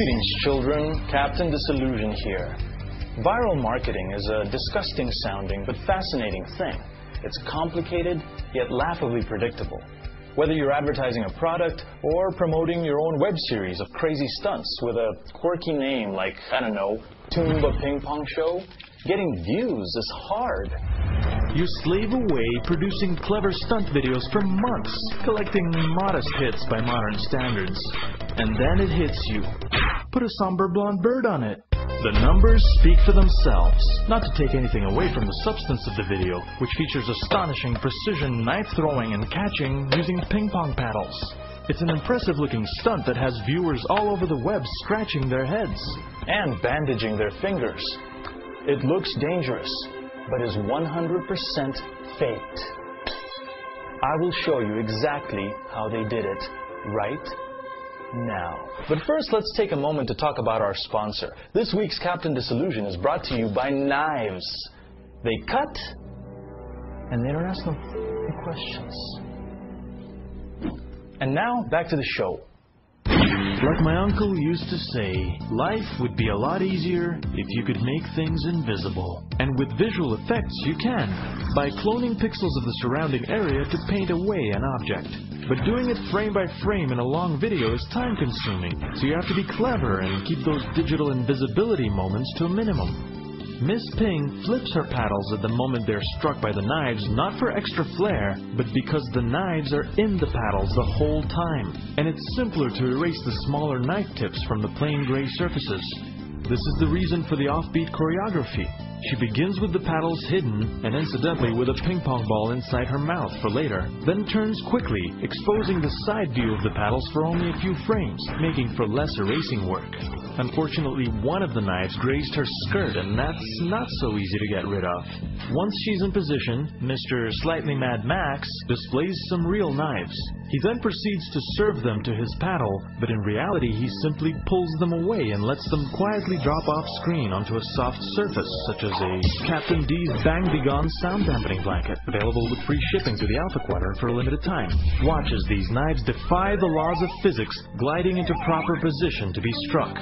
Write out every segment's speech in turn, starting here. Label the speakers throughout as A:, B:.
A: Greetings, children. Captain Disillusion here. Viral marketing is a disgusting sounding but fascinating thing. It's complicated, yet laughably predictable. Whether you're advertising a product or promoting your own web series of crazy stunts with a quirky name like, I don't know, Toomba Ping Pong Show, getting views is hard.
B: You slave away producing clever stunt videos for months, collecting modest hits by modern standards. And then it hits you. Put a somber blonde bird on it. The numbers speak for themselves. Not to take anything away from the substance of the video, which features astonishing precision knife throwing and catching using ping pong paddles. It's an impressive looking stunt that has viewers all over the web scratching their heads
A: and bandaging their fingers. It looks dangerous, but is 100% faked. I will show you exactly how they did it right now. But first, let's take a moment to talk about our sponsor. This week's Captain Disillusion is brought to you by knives. They cut, and they don't ask no questions. And now, back to the show.
B: Like my uncle used to say, life would be a lot easier if you could make things invisible. And with visual effects, you can, by cloning pixels of the surrounding area to paint away an object. But doing it frame by frame in a long video is time-consuming, so you have to be clever and keep those digital invisibility moments to a minimum. Miss Ping flips her paddles at the moment they're struck by the knives, not for extra flair, but because the knives are in the paddles the whole time, and it's simpler to erase the smaller knife tips from the plain gray surfaces. This is the reason for the offbeat choreography. She begins with the paddles hidden, and incidentally with a ping pong ball inside her mouth for later, then turns quickly, exposing the side view of the paddles for only a few frames, making for less erasing work. Unfortunately, one of the knives grazed her skirt, and that's not so easy to get rid of. Once she's in position, Mr. Slightly Mad Max displays some real knives. He then proceeds to serve them to his paddle, but in reality he simply pulls them away and lets them quietly drop off screen onto a soft surface, such as a Captain D's Bang Be Gone sound dampening blanket, available with free shipping to the Alpha Quadrant for a limited time. Watch as these knives defy the laws of physics, gliding into proper position to be struck.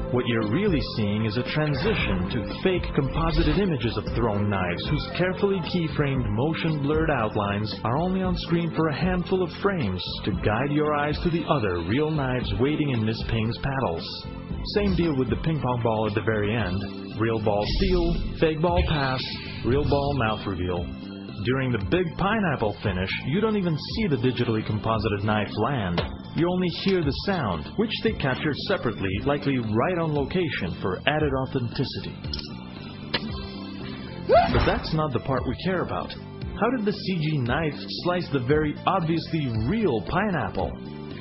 B: What you're really seeing is a transition to fake composited images of thrown knives whose carefully keyframed motion-blurred outlines are only on screen for a handful of frames to guide your eyes to the other real knives waiting in Miss Ping's paddles. Same deal with the ping pong ball at the very end. Real ball steal, fake ball pass, real ball mouth reveal. During the big pineapple finish, you don't even see the digitally composited knife land. You only hear the sound, which they captured separately, likely right on location for added authenticity. But that's not the part we care about. How did the CG knife slice the very obviously real pineapple?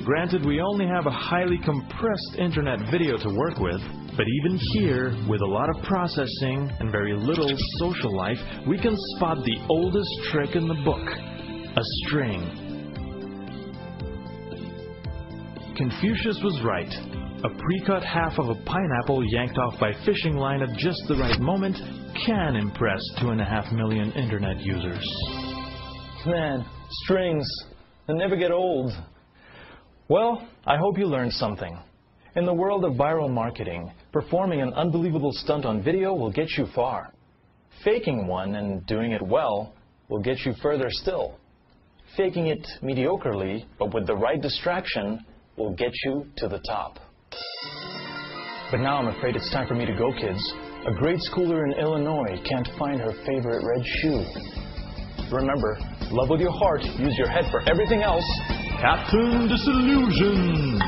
B: Granted, we only have a highly compressed internet video to work with, but even here, with a lot of processing and very little social life, we can spot the oldest trick in the book: a string. Confucius was right. A pre-cut half of a pineapple yanked off by fishing line at just the right moment can impress 2.5 million internet users.
A: Man, strings, they never get old. Well, I hope you learned something. In the world of viral marketing, performing an unbelievable stunt on video will get you far. Faking one and doing it well will get you further still. Faking it mediocrely, but with the right distraction, will get you to the top. But now I'm afraid it's time for me to go, kids. A grade schooler in Illinois can't find her favorite red shoe. Remember, love with your heart, use your head for everything else.
B: Captain Disillusion!